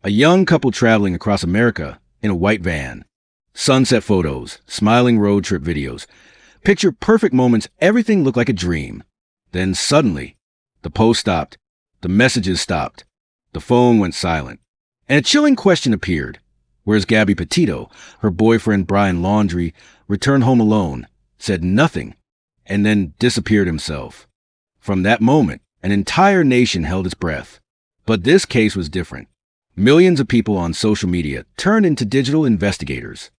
A young couple traveling across America in a white van. Sunset photos, smiling road trip videos. Picture perfect moments, everything looked like a dream. Then suddenly, the post stopped, the messages stopped, the phone went silent, and a chilling question appeared. Whereas Gabby Petito, her boyfriend Brian Laundrie, returned home alone, said nothing, and then disappeared himself. From that moment, an entire nation held its breath. But this case was different. Millions of people on social media turned into digital investigators.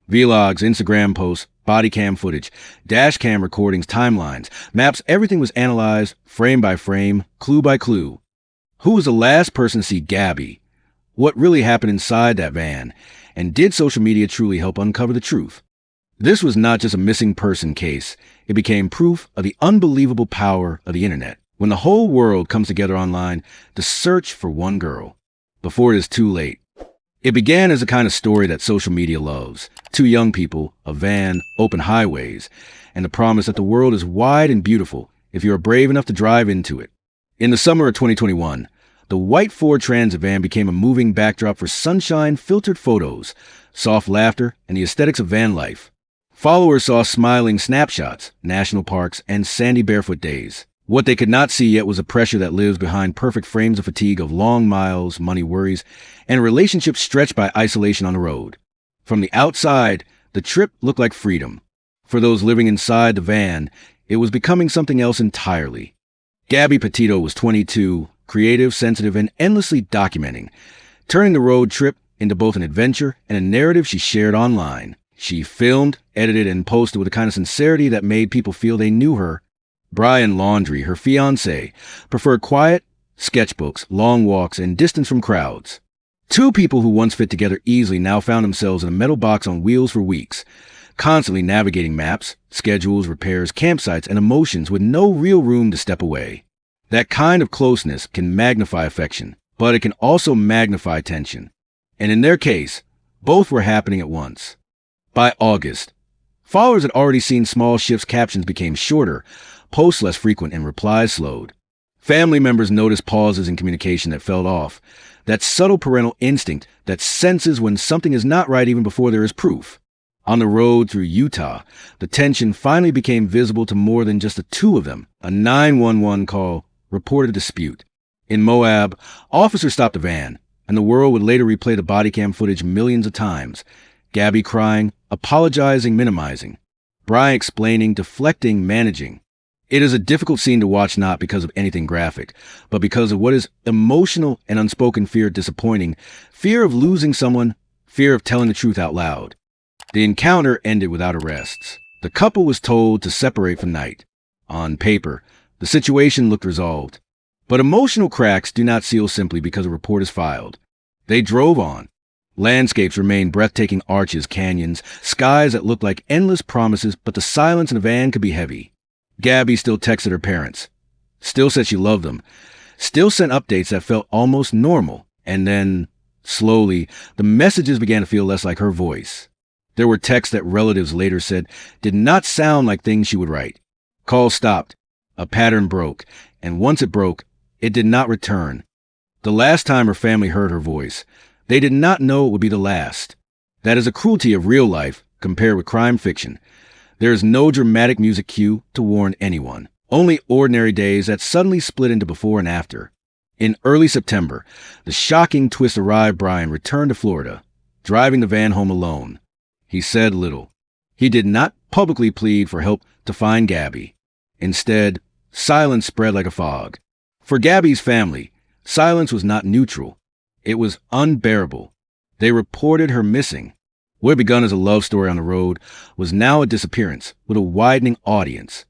Vlogs, Instagram posts, body cam footage, dash cam recordings, timelines, maps, everything was analyzed, frame by frame, clue by clue. Who was the last person to see Gabby? What really happened inside that van? And did social media truly help uncover the truth? This was not just a missing person case. It became proof of the unbelievable power of the internet. When the whole world comes together online to search for one girl, before it is too late. It began as a kind of story that social media loves. Two young people, a van, open highways, and the promise that the world is wide and beautiful if you are brave enough to drive into it. In the summer of 2021, the white Ford Transit van became a moving backdrop for sunshine-filtered photos, soft laughter, and the aesthetics of van life. Followers saw smiling snapshots, national parks, and sandy barefoot days. What they could not see yet was a pressure that lives behind perfect frames of fatigue of long miles, money worries, and relationships stretched by isolation on the road. From the outside, the trip looked like freedom. For those living inside the van, it was becoming something else entirely. Gabby Petito was 22, creative, sensitive, and endlessly documenting, turning the road trip into both an adventure and a narrative she shared online. She filmed, edited, and posted with a kind of sincerity that made people feel they knew her. Brian Laundrie, her fiancé, preferred quiet, sketchbooks, long walks, and distance from crowds. Two people who once fit together easily now found themselves in a metal box on wheels for weeks, constantly navigating maps, schedules, repairs, campsites, and emotions with no real room to step away. That kind of closeness can magnify affection, but it can also magnify tension. And in their case, both were happening at once. By August, followers had already seen small shifts, captions became shorter, posts less frequent, and replies slowed. Family members noticed pauses in communication that fell off, that subtle parental instinct that senses when something is not right even before there is proof. On the road through Utah, the tension finally became visible to more than just the two of them. A 911 call reported a dispute. In Moab, officers stopped the van, and the world would later replay the body cam footage millions of times. Gabby crying, apologizing, minimizing. Brian explaining, deflecting, managing. It is a difficult scene to watch not because of anything graphic, but because of what is emotional and unspoken fear of disappointing, fear of losing someone, fear of telling the truth out loud. The encounter ended without arrests. The couple was told to separate for the night. On paper, the situation looked resolved. But emotional cracks do not seal simply because a report is filed. They drove on. Landscapes remained breathtaking, arches, canyons, skies that looked like endless promises, but the silence in the van could be heavy. Gabby still texted her parents, still said she loved them, still sent updates that felt almost normal. And then, slowly, the messages began to feel less like her voice. There were texts that relatives later said did not sound like things she would write. Calls stopped. A pattern broke. And once it broke, it did not return. The last time her family heard her voice, they did not know it would be the last. That is a cruelty of real life compared with crime fiction. There is no dramatic music cue to warn anyone. Only ordinary days that suddenly split into before and after. In early September, the shocking twist arrived. Brian returned to Florida, driving the van home alone. He said little. He did not publicly plead for help to find Gabby. Instead, silence spread like a fog. For Gabby's family, silence was not neutral. It was unbearable. They reported her missing. What had begun as a love story on the road was now a disappearance with a widening audience.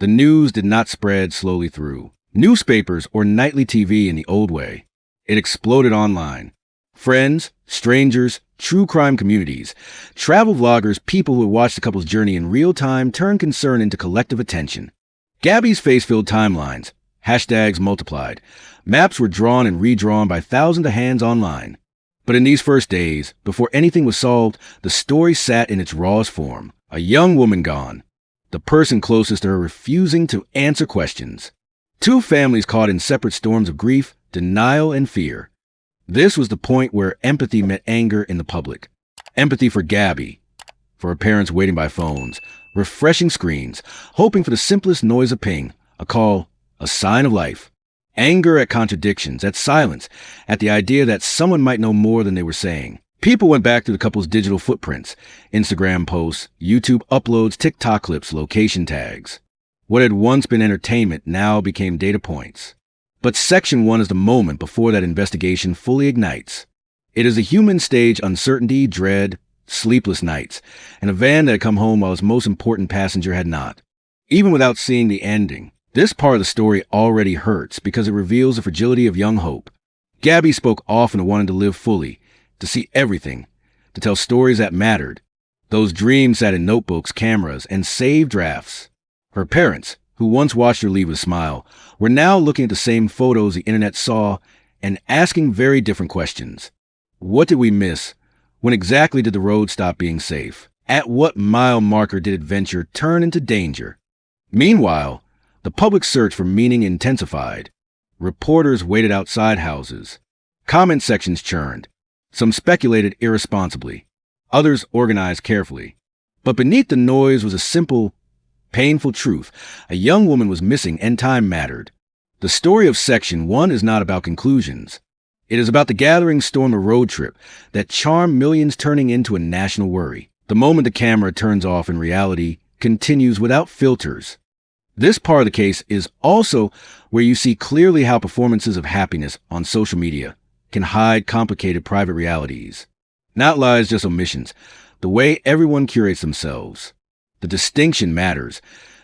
The news did not spread slowly through newspapers or nightly TV in the old way. It exploded online. Friends, strangers, true crime communities, travel vloggers, people who had watched the couple's journey in real time turned concern into collective attention. Gabby's face filled timelines. Hashtags multiplied. Maps were drawn and redrawn by thousands of hands online. But in these first days, before anything was solved, the story sat in its rawest form. A young woman gone. The person closest to her refusing to answer questions. Two families caught in separate storms of grief, denial, and fear. This was the point where empathy met anger in the public. Empathy for Gabby, for her parents waiting by phones, refreshing screens, hoping for the simplest noise of ping, a call, a sign of life. Anger at contradictions, at silence, at the idea that someone might know more than they were saying. People went back to the couple's digital footprints, Instagram posts, YouTube uploads, TikTok clips, location tags. What had once been entertainment now became data points. But Section 1 is the moment before that investigation fully ignites. It is a human stage uncertainty, dread, sleepless nights, and a van that had come home while its most important passenger had not. Even without seeing the ending, this part of the story already hurts because it reveals the fragility of young hope. Gabby spoke often of wanting to live fully, to see everything, to tell stories that mattered. Those dreams sat in notebooks, cameras, and saved drafts. Her parents, who once watched her leave with a smile, were now looking at the same photos the internet saw and asking very different questions. What did we miss? When exactly did the road stop being safe? At what mile marker did adventure turn into danger? Meanwhile, the public search for meaning intensified. Reporters waited outside houses. Comment sections churned. Some speculated irresponsibly. Others organized carefully. But beneath the noise was a simple, painful truth. A young woman was missing and time mattered. The story of Section 1 is not about conclusions. It is about the gathering storm of road trip that charmed millions turning into a national worry. The moment the camera turns off and reality continues without filters. This part of the case is also where you see clearly how performances of happiness on social media can hide complicated private realities. Not lies, just omissions. The way everyone curates themselves. The distinction matters,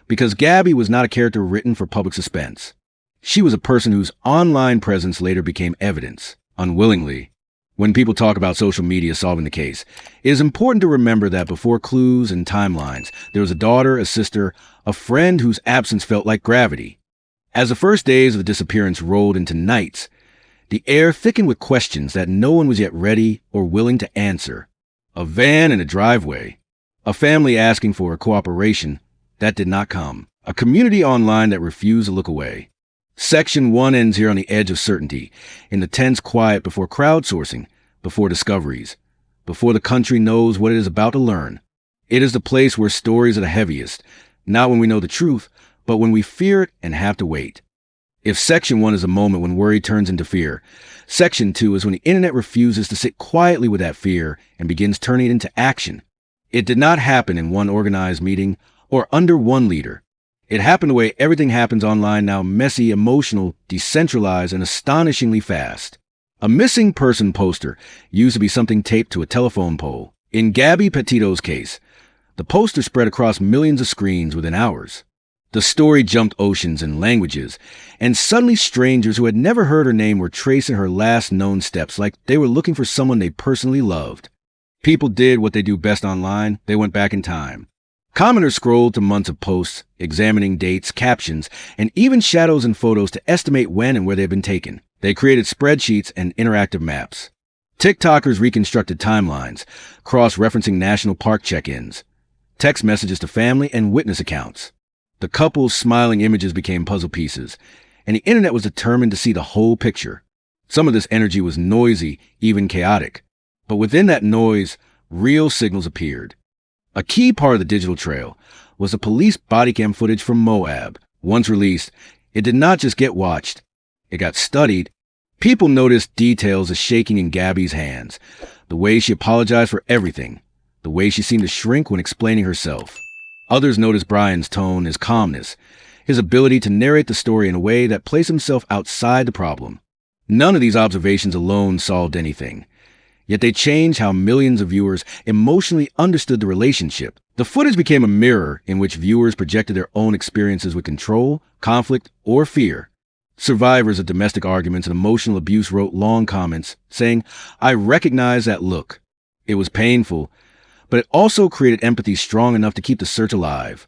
because Gabby was not a character written for public suspense. She was a person whose online presence later became evidence, unwillingly. When people talk about social media solving the case, it is important to remember that before clues and timelines, there was a daughter, a sister, a friend whose absence felt like gravity. As the first days of the disappearance rolled into nights, the air thickened with questions that no one was yet ready or willing to answer. A van in a driveway. A family asking for cooperation that did not come. A community online that refused to look away. Section 1 ends here on the edge of certainty, in the tense quiet before crowdsourcing, before discoveries, before the country knows what it is about to learn. It is the place where stories are the heaviest, not when we know the truth, but when we fear it and have to wait. If Section 1 is a moment when worry turns into fear, Section 2 is when the internet refuses to sit quietly with that fear and begins turning it into action. It did not happen in one organized meeting or under one leader. It happened the way everything happens online now, messy, emotional, decentralized, and astonishingly fast. A missing person poster used to be something taped to a telephone pole. In Gabby Petito's case, the poster spread across millions of screens within hours. The story jumped oceans and languages, and suddenly strangers who had never heard her name were tracing her last known steps like they were looking for someone they personally loved. People did what they do best online. They went back in time. Commenters scrolled to months of posts, examining dates, captions, and even shadows in photos to estimate when and where they had been taken. They created spreadsheets and interactive maps. TikTokers reconstructed timelines, cross-referencing national park check-ins, text messages to family and witness accounts. The couple's smiling images became puzzle pieces, and the internet was determined to see the whole picture. Some of this energy was noisy, even chaotic. But within that noise, real signals appeared. A key part of the digital trail was the police body cam footage from Moab. Once released, it did not just get watched. It got studied. People noticed details of shaking in Gabby's hands, the way she apologized for everything, the way she seemed to shrink when explaining herself. Others noticed Brian's tone, his calmness, his ability to narrate the story in a way that placed himself outside the problem. None of these observations alone solved anything. Yet they changed how millions of viewers emotionally understood the relationship. The footage became a mirror in which viewers projected their own experiences with control, conflict, or fear. Survivors of domestic arguments and emotional abuse wrote long comments saying, "I recognize that look. It was painful, but it also created empathy strong enough to keep the search alive."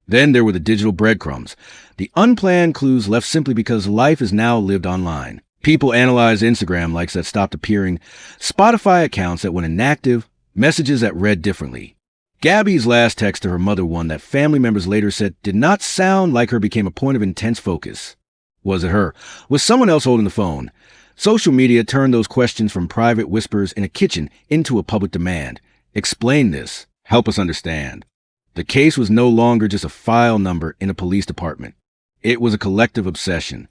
Then there were the digital breadcrumbs, the unplanned clues left simply because life is now lived online. People analyzed Instagram likes that stopped appearing, Spotify accounts that went inactive, messages that read differently. Gabby's last text to her mother, one that family members later said did not sound like her, became a point of intense focus. Was it her? Was someone else holding the phone? Social media turned those questions from private whispers in a kitchen into a public demand. Explain this. Help us understand. The case was no longer just a file number in a police department. It was a collective obsession.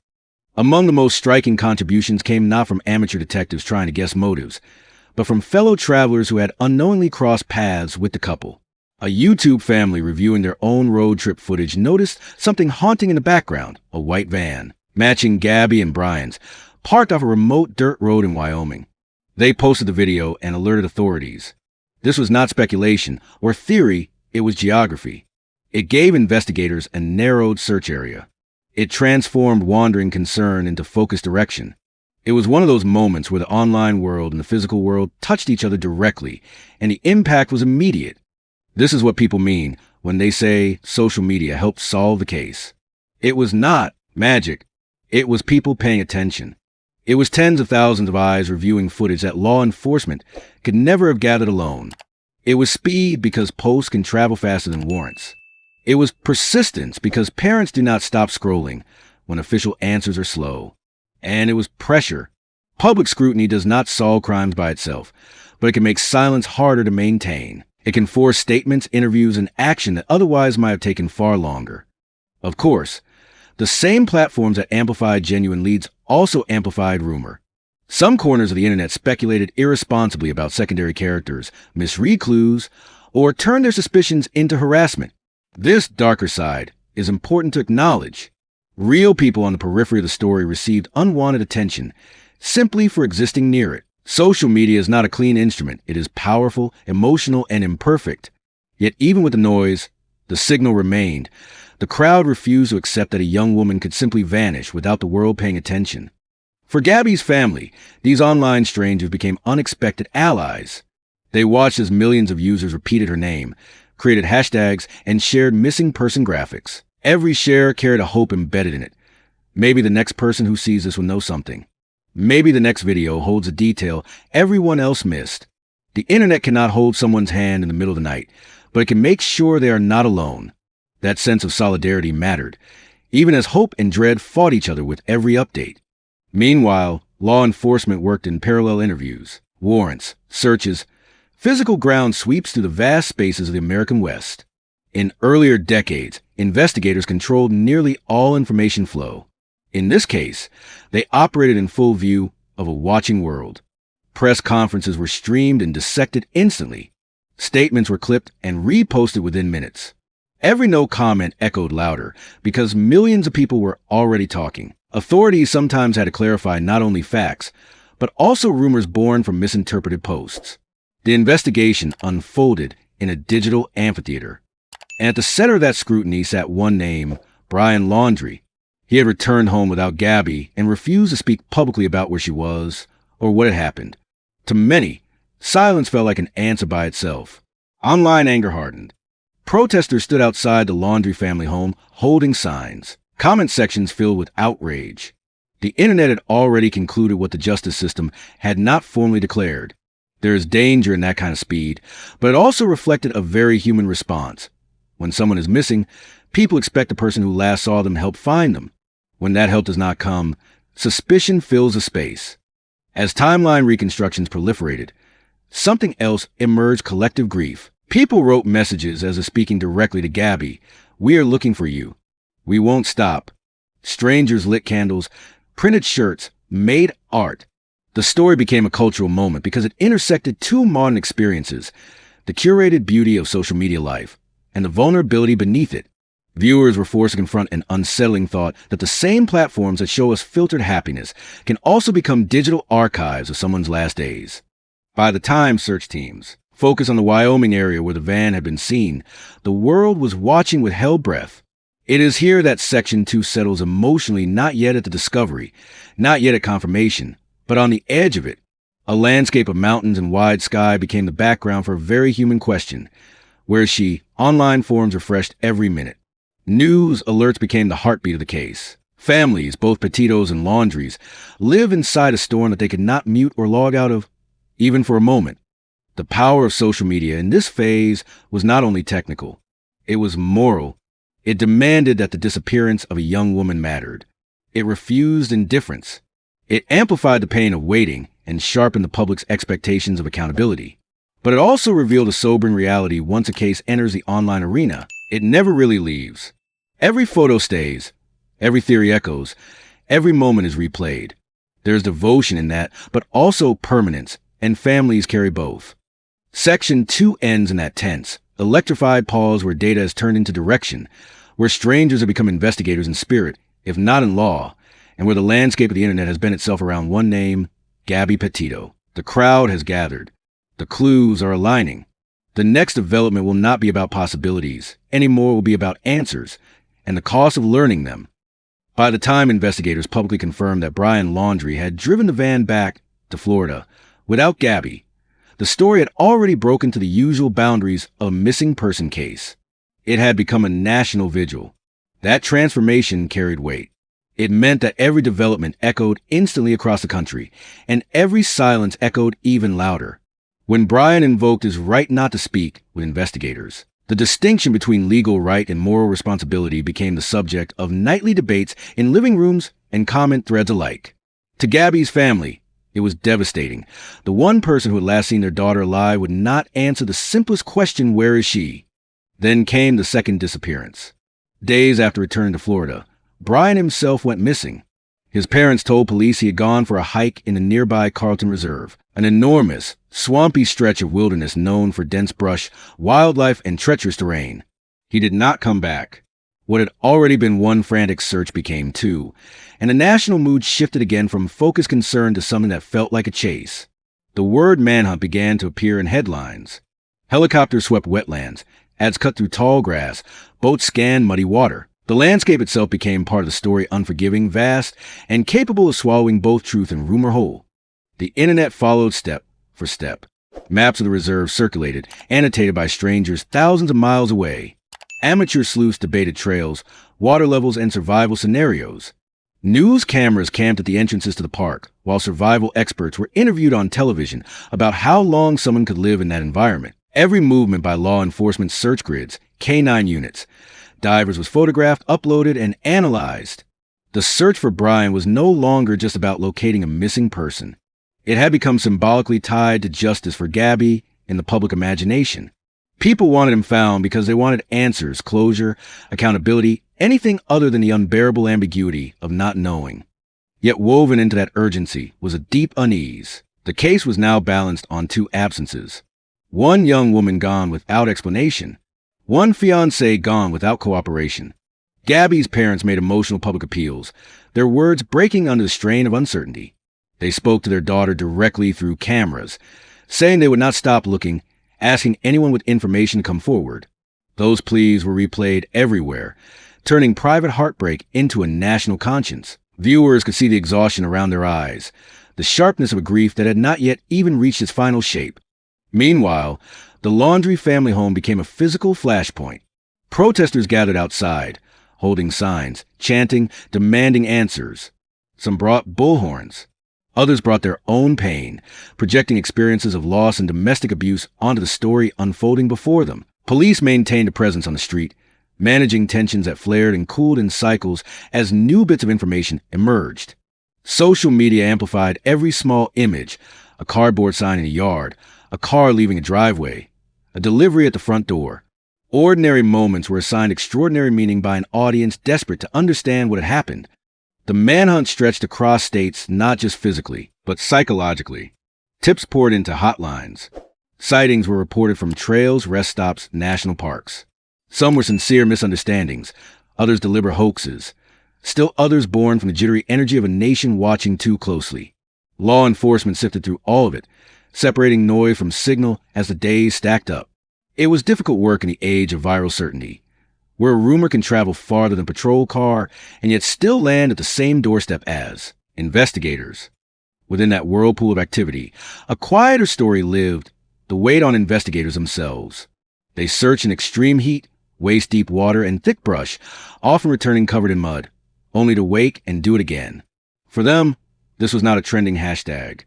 Among the most striking contributions came not from amateur detectives trying to guess motives, but from fellow travelers who had unknowingly crossed paths with the couple. A YouTube family reviewing their own road trip footage noticed something haunting in the background, a white van, matching Gabby and Brian's, parked off a remote dirt road in Wyoming. They posted the video and alerted authorities. This was not speculation or theory, it was geography. It gave investigators a narrowed search area. It transformed wandering concern into focused direction. It was one of those moments where the online world and the physical world touched each other directly, and the impact was immediate. This is what people mean when they say social media helped solve the case. It was not magic. It was people paying attention. It was tens of thousands of eyes reviewing footage that law enforcement could never have gathered alone. It was speed because posts can travel faster than warrants. It was persistence because parents do not stop scrolling when official answers are slow. And it was pressure. Public scrutiny does not solve crimes by itself, but it can make silence harder to maintain. It can force statements, interviews, and action that otherwise might have taken far longer. Of course, the same platforms that amplified genuine leads also amplified rumor. Some corners of the internet speculated irresponsibly about secondary characters, misread clues, or turned their suspicions into harassment. This darker side is important to acknowledge. Real people on the periphery of the story received unwanted attention simply for existing near it. Social media is not a clean instrument. It is powerful, emotional, and imperfect. Yet even with the noise, the signal remained. The crowd refused to accept that a young woman could simply vanish without the world paying attention. For Gabby's family, these online strangers became unexpected allies. They watched as millions of users repeated her name, created hashtags, and shared missing person graphics. Every share carried a hope embedded in it. Maybe the next person who sees this will know something. Maybe the next video holds a detail everyone else missed. The internet cannot hold someone's hand in the middle of the night, but it can make sure they are not alone. That sense of solidarity mattered, even as hope and dread fought each other with every update. Meanwhile, law enforcement worked in parallel interviews, warrants, searches, physical ground sweeps through the vast spaces of the American West. In earlier decades, investigators controlled nearly all information flow. In this case, they operated in full view of a watching world. Press conferences were streamed and dissected instantly. Statements were clipped and reposted within minutes. Every no comment echoed louder because millions of people were already talking. Authorities sometimes had to clarify not only facts, but also rumors born from misinterpreted posts. The investigation unfolded in a digital amphitheater. And at the center of that scrutiny sat one name, Brian Laundrie. He had returned home without Gabby and refused to speak publicly about where she was or what had happened. To many, silence felt like an answer by itself. Online anger hardened. Protesters stood outside the Laundrie family home holding signs. Comment sections filled with outrage. The internet had already concluded what the justice system had not formally declared. There is danger in that kind of speed, but it also reflected a very human response. When someone is missing, people expect the person who last saw them help find them. When that help does not come, suspicion fills the space. As timeline reconstructions proliferated, something else emerged: collective grief. People wrote messages as if speaking directly to Gabby. "We are looking for you. We won't stop." Strangers lit candles, printed shirts, made art. The story became a cultural moment because it intersected two modern experiences: the curated beauty of social media life and the vulnerability beneath it. Viewers were forced to confront an unsettling thought that the same platforms that show us filtered happiness can also become digital archives of someone's last days. By the time search teams focused on the Wyoming area where the van had been seen, the world was watching with held breath. It is here that Section 2 settles emotionally, not yet at the discovery, not yet at confirmation, but on the edge of it. A landscape of mountains and wide sky became the background for a very human question. Where is she? Online forums refreshed every minute. News alerts became the heartbeat of the case. Families, both Petitos and Laundries, live inside a storm that they could not mute or log out of, even for a moment. The power of social media in this phase was not only technical, it was moral. It demanded that the disappearance of a young woman mattered. It refused indifference. It amplified the pain of waiting and sharpened the public's expectations of accountability. But it also revealed a sobering reality: once a case enters the online arena, it never really leaves. Every photo stays, every theory echoes, every moment is replayed. There's devotion in that, but also permanence, and families carry both. Section 2 ends in that tense, electrified pause where data has turned into direction, where strangers have become investigators in spirit, if not in law, and where the landscape of the internet has bent itself around one name: Gabby Petito. The crowd has gathered. The clues are aligning. The next development will not be about possibilities. Anymore will be about answers and the cost of learning them. By the time investigators publicly confirmed that Brian Laundrie had driven the van back to Florida without Gabby, the story had already broken to the usual boundaries of a missing person case. It had become a national vigil. That transformation carried weight. It meant that every development echoed instantly across the country, and every silence echoed even louder. When Brian invoked his right not to speak with investigators, the distinction between legal right and moral responsibility became the subject of nightly debates in living rooms and comment threads alike. To Gabby's family, it was devastating. The one person who had last seen their daughter alive would not answer the simplest question: where is she? Then came the second disappearance. Days after returning to Florida, Brian himself went missing. His parents told police he had gone for a hike in the nearby Carlton Reserve, an enormous, swampy stretch of wilderness known for dense brush, wildlife, and treacherous terrain. He did not come back. What had already been one frantic search became two, and the national mood shifted again from focused concern to something that felt like a chase. The word manhunt began to appear in headlines. Helicopters swept wetlands, ads cut through tall grass, boats scanned muddy water. The landscape itself became part of the story, unforgiving, vast, and capable of swallowing both truth and rumor whole. The internet followed step for step. Maps of the reserve circulated, annotated by strangers thousands of miles away. Amateur sleuths debated trails, water levels, and survival scenarios. News cameras camped at the entrances to the park, while survival experts were interviewed on television about how long someone could live in that environment. Every movement by law enforcement search grids, K9 units, divers was photographed, uploaded, and analyzed. The search for Brian was no longer just about locating a missing person. It had become symbolically tied to justice for Gabby in the public imagination. People wanted him found because they wanted answers, closure, accountability, anything other than the unbearable ambiguity of not knowing. Yet woven into that urgency was a deep unease. The case was now balanced on two absences. One young woman gone without explanation. One fiancé gone without cooperation. Gabby's parents made emotional public appeals, their words breaking under the strain of uncertainty. They spoke to their daughter directly through cameras, saying they would not stop looking, asking anyone with information to come forward. Those pleas were replayed everywhere, turning private heartbreak into a national conscience. Viewers could see the exhaustion around their eyes, the sharpness of a grief that had not yet even reached its final shape. Meanwhile, the Laundrie family home became a physical flashpoint. Protesters gathered outside, holding signs, chanting, demanding answers. Some brought bullhorns. Others brought their own pain, projecting experiences of loss and domestic abuse onto the story unfolding before them. Police maintained a presence on the street, managing tensions that flared and cooled in cycles as new bits of information emerged. Social media amplified every small image: a cardboard sign in a yard, a car leaving a driveway, a delivery at the front door. Ordinary moments were assigned extraordinary meaning by an audience desperate to understand what had happened. The manhunt stretched across states, not just physically, but psychologically. Tips poured into hotlines. Sightings were reported from trails, rest stops, national parks. Some were sincere misunderstandings, others deliberate hoaxes. Still others born from the jittery energy of a nation watching too closely. Law enforcement sifted through all of it, separating noise from signal as the days stacked up. It was difficult work in the age of viral certainty, where a rumor can travel farther than a patrol car and yet still land at the same doorstep as investigators. Within that whirlpool of activity, a quieter story lived, the weight on investigators themselves. They searched in extreme heat, waist-deep water, and thick brush, often returning covered in mud, only to wake and do it again. For them, this was not a trending hashtag.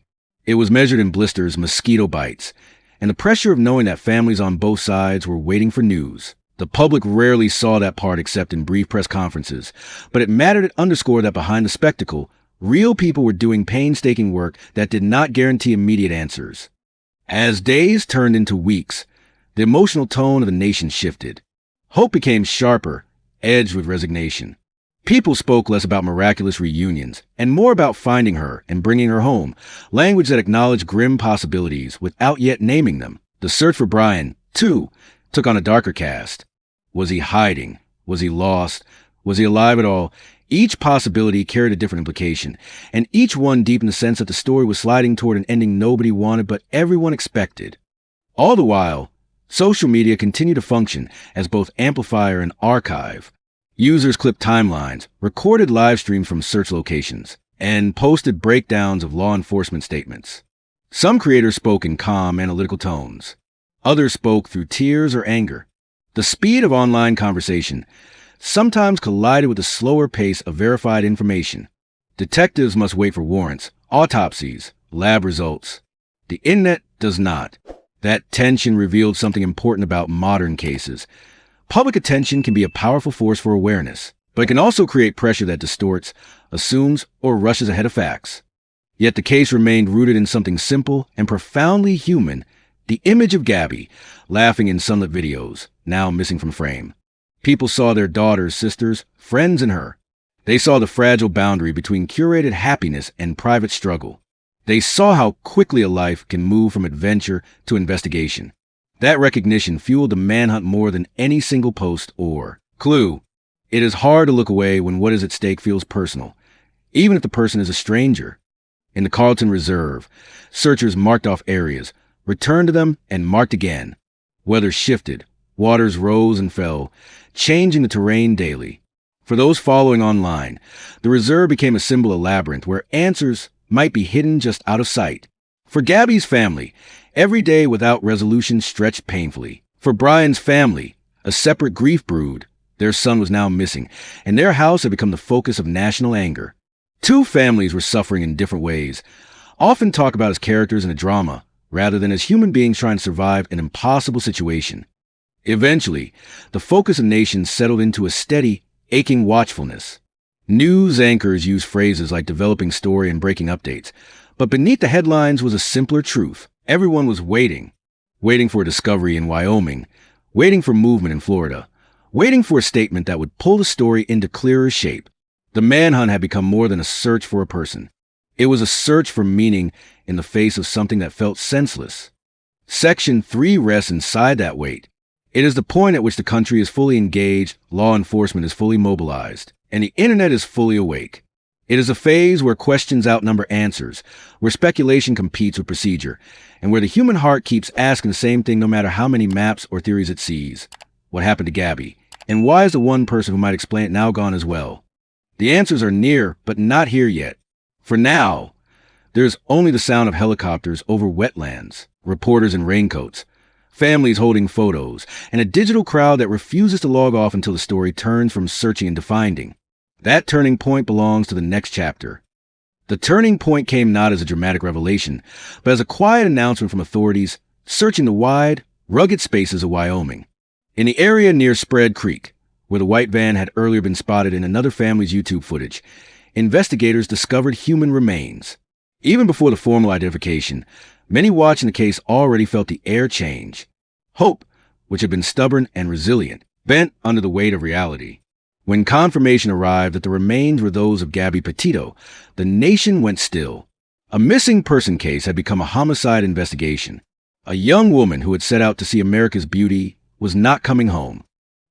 It was measured in blisters, mosquito bites, and the pressure of knowing that families on both sides were waiting for news. The public rarely saw that part except in brief press conferences, but it mattered. It underscored that behind the spectacle Real people were doing painstaking work that did not guarantee immediate answers. As days turned into weeks, the emotional tone of the nation shifted. Hope became sharper, edged with resignation. People spoke less about miraculous reunions and more about finding her and bringing her home, language that acknowledged grim possibilities without yet naming them. The search for Brian, too, took on a darker cast. Was he hiding? Was he lost? Was he alive at all? Each possibility carried a different implication, and each one deepened the sense that the story was sliding toward an ending nobody wanted but everyone expected. All the while, social media continued to function as both amplifier and archive. Users clipped timelines, recorded live streams from search locations, and posted breakdowns of law enforcement statements. Some creators spoke in calm, analytical tones. Others spoke through tears or anger. The speed of online conversation sometimes collided with the slower pace of verified information. Detectives must wait for warrants, autopsies, lab results. The internet does not. That tension revealed something important about modern cases. Public attention can be a powerful force for awareness, but it can also create pressure that distorts, assumes, or rushes ahead of facts. Yet the case remained rooted in something simple and profoundly human, the image of Gabby, laughing in sunlit videos, now missing from frame. People saw their daughters, sisters, friends in her. They saw the fragile boundary between curated happiness and private struggle. They saw how quickly a life can move from adventure to investigation. That recognition fueled the manhunt more than any single post or clue. It is hard to look away when what is at stake feels personal, even if the person is a stranger. In the Carlton Reserve, searchers marked off areas, returned to them, and marked again. Weather shifted. Waters rose and fell, changing the terrain daily. For those following online, the reserve became a symbol of labyrinth where answers might be hidden just out of sight. For Gabby's family, every day without resolution stretched painfully. For Brian's family, a separate grief brewed. Their son was now missing, and their house had become the focus of national anger. Two families were suffering in different ways, often talked about as characters in a drama, rather than as human beings trying to survive an impossible situation. Eventually, the focus of nations settled into a steady, aching watchfulness. News anchors used phrases like developing story and breaking updates, but beneath the headlines was a simpler truth. Everyone was waiting for a discovery in Wyoming, waiting for movement in Florida, waiting for a statement that would pull the story into clearer shape. The manhunt had become more than a search for a person. It was a search for meaning in the face of something that felt senseless. Section 3 rests inside that weight. It is the point at which the country is fully engaged, law enforcement is fully mobilized, and the internet is fully awake. It is a phase where questions outnumber answers, where speculation competes with procedure, and where the human heart keeps asking the same thing no matter how many maps or theories it sees. What happened to Gabby? And why is the one person who might explain it now gone as well? The answers are near, but not here yet. For now, there is only the sound of helicopters over wetlands, reporters in raincoats, families holding photos, and a digital crowd that refuses to log off until the story turns from searching into finding. That turning point belongs to the next chapter. The turning point came not as a dramatic revelation, but as a quiet announcement from authorities searching the wide, rugged spaces of Wyoming. In the area near Spread Creek, where the white van had earlier been spotted in another family's YouTube footage, investigators discovered human remains. Even before the formal identification, many watching the case already felt the air change. Hope, which had been stubborn and resilient, bent under the weight of reality. When confirmation arrived that the remains were those of Gabby Petito, the nation went still. A missing person case had become a homicide investigation. A young woman who had set out to see America's beauty was not coming home.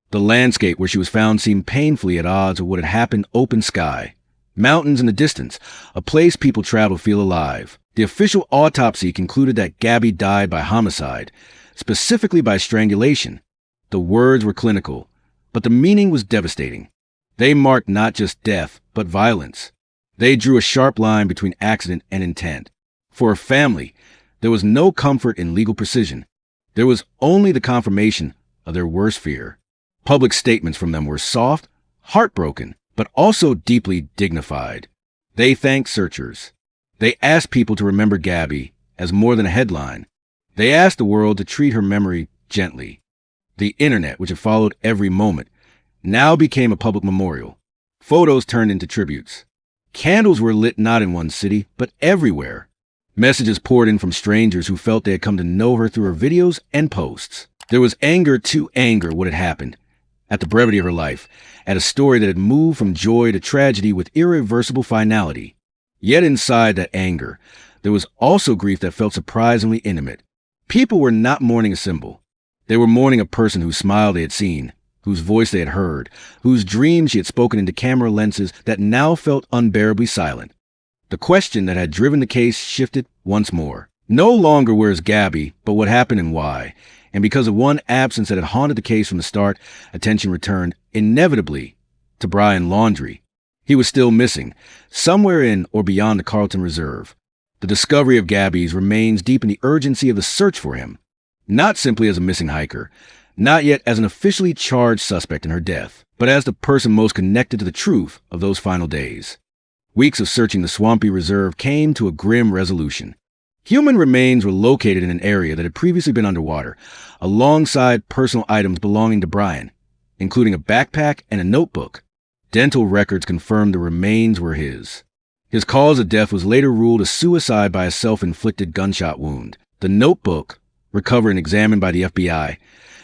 The landscape where she was found seemed painfully at odds with what had happened. Open sky, mountains in the distance, a place people travel to feel alive. The official autopsy concluded that Gabby died by homicide, specifically by strangulation. The words were clinical, but the meaning was devastating. They marked not just death, but violence. They drew a sharp line between accident and intent. For a family, there was no comfort in legal precision. There was only the confirmation of their worst fear. Public statements from them were soft, heartbroken, but also deeply dignified. They thanked searchers. They asked people to remember Gabby as more than a headline. They asked the world to treat her memory gently. The internet, which had followed every moment, now became a public memorial. Photos turned into tributes. Candles were lit not in one city, but everywhere. Messages poured in from strangers who felt they had come to know her through her videos and posts. There was anger to anger what had happened, at the brevity of her life, at a story that had moved from joy to tragedy with irreversible finality. Yet inside that anger, there was also grief that felt surprisingly intimate. People were not mourning a symbol. They were mourning a person whose smile they had seen, whose voice they had heard, whose dreams she had spoken into camera lenses that now felt unbearably silent. The question that had driven the case shifted once more. No longer where is Gabby, but what happened and why. And because of one absence that had haunted the case from the start, attention returned, inevitably, to Brian Laundrie. He was still missing, somewhere in or beyond the Carlton Reserve. The discovery of Gabby's remains deepened the urgency of the search for him, not simply as a missing hiker, not yet as an officially charged suspect in her death, but as the person most connected to the truth of those final days. Weeks of searching the swampy reserve came to a grim resolution. Human remains were located in an area that had previously been underwater, alongside personal items belonging to Brian, including a backpack and a notebook. Dental records confirmed the remains were his. His cause of death was later ruled a suicide by a self-inflicted gunshot wound. The notebook, recovered and examined by the FBI,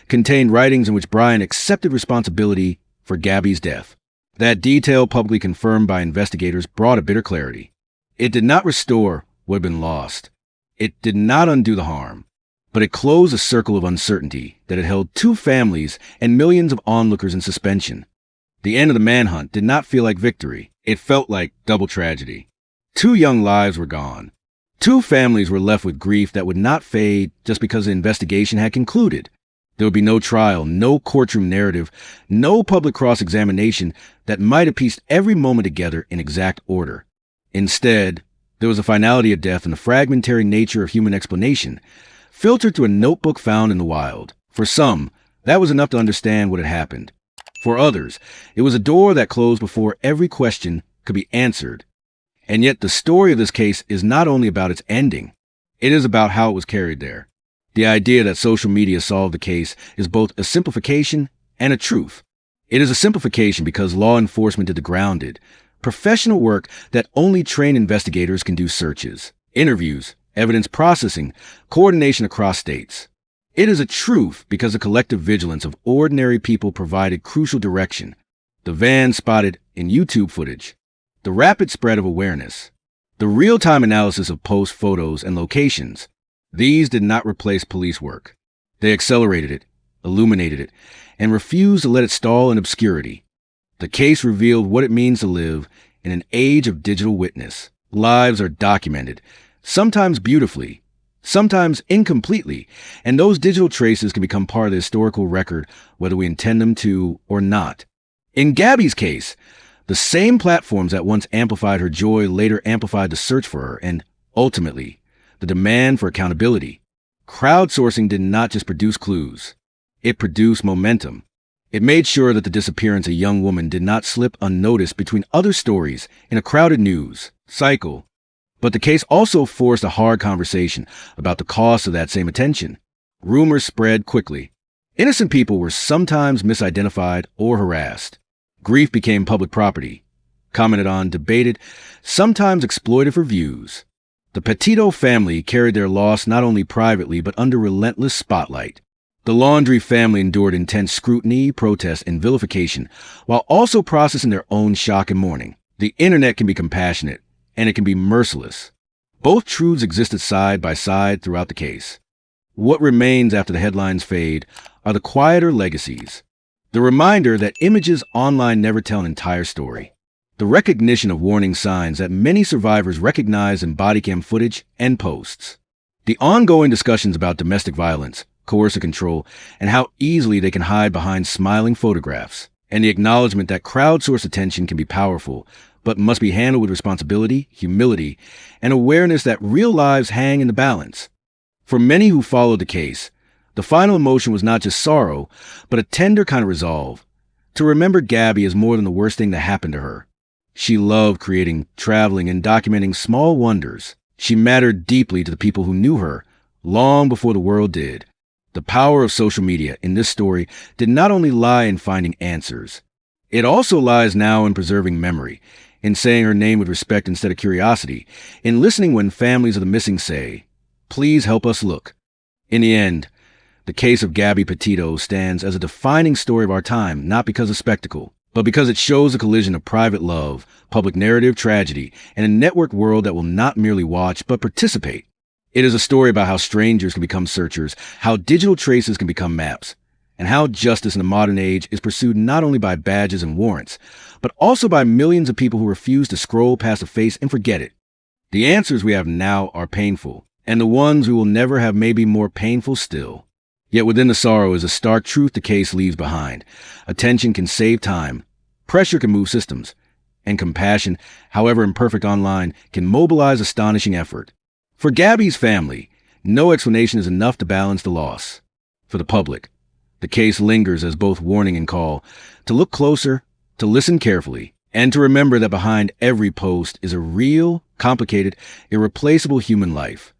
contained writings in which Brian accepted responsibility for Gabby's death. That detail, publicly confirmed by investigators, brought a bitter clarity. It did not restore what had been lost. It did not undo the harm, but it closed a circle of uncertainty that had held two families and millions of onlookers in suspension. The end of the manhunt did not feel like victory. It felt like double tragedy. Two young lives were gone. Two families were left with grief that would not fade just because the investigation had concluded. There would be no trial, no courtroom narrative, no public cross-examination that might have pieced every moment together in exact order. Instead, there was a finality of death and the fragmentary nature of human explanation, filtered through a notebook found in the wild. For some, that was enough to understand what had happened. For others, it was a door that closed before every question could be answered. And yet the story of this case is not only about its ending, it is about how it was carried there. The idea that social media solved the case is both a simplification and a truth. It is a simplification because law enforcement did the grounded, professional work that only trained investigators can do: searches, interviews, evidence processing, coordination across states. It is a truth because the collective vigilance of ordinary people provided crucial direction. The van spotted in YouTube footage, the rapid spread of awareness, the real-time analysis of post photos and locations. These did not replace police work. They accelerated it, illuminated it, and refused to let it stall in obscurity. The case revealed what it means to live in an age of digital witness. Lives are documented, sometimes beautifully, sometimes incompletely, and those digital traces can become part of the historical record whether we intend them to or not. In Gabby's case, the same platforms that once amplified her joy later amplified the search for her and, ultimately, the demand for accountability. Crowdsourcing did not just produce clues. It produced momentum. It made sure that the disappearance of a young woman did not slip unnoticed between other stories in a crowded news cycle. But the case also forced a hard conversation about the cost of that same attention. Rumors spread quickly. Innocent people were sometimes misidentified or harassed. Grief became public property, commented on, debated, sometimes exploited for views. The Petito family carried their loss not only privately but under relentless spotlight. The Laundrie family endured intense scrutiny, protest, and vilification, while also processing their own shock and mourning. The internet can be compassionate, and it can be merciless. Both truths existed side by side throughout the case. What remains after the headlines fade are the quieter legacies. The reminder that images online never tell an entire story. The recognition of warning signs that many survivors recognize in body cam footage and posts. The ongoing discussions about domestic violence, coercive control, and how easily they can hide behind smiling photographs. And the acknowledgement that crowdsourced attention can be powerful, but must be handled with responsibility, humility, and awareness that real lives hang in the balance. For many who followed the case, the final emotion was not just sorrow, but a tender kind of resolve. To remember Gabby is more than the worst thing that happened to her. She loved creating, traveling, and documenting small wonders. She mattered deeply to the people who knew her, long before the world did. The power of social media in this story did not only lie in finding answers. It also lies now in preserving memory, in saying her name with respect instead of curiosity, in listening when families of the missing say, "Please help us look." In the end, the case of Gabby Petito stands as a defining story of our time, not because of spectacle, but because it shows a collision of private love, public narrative tragedy, and a networked world that will not merely watch, but participate. It is a story about how strangers can become searchers, how digital traces can become maps, and how justice in the modern age is pursued not only by badges and warrants, but also by millions of people who refuse to scroll past a face and forget it. The answers we have now are painful, and the ones we will never have may be more painful still. Yet within the sorrow is a stark truth the case leaves behind. Attention can save time, pressure can move systems, and compassion, however imperfect online, can mobilize astonishing effort. For Gabby's family, no explanation is enough to balance the loss. For the public, the case lingers as both warning and call to look closer, to listen carefully, and to remember that behind every post is a real, complicated, irreplaceable human life.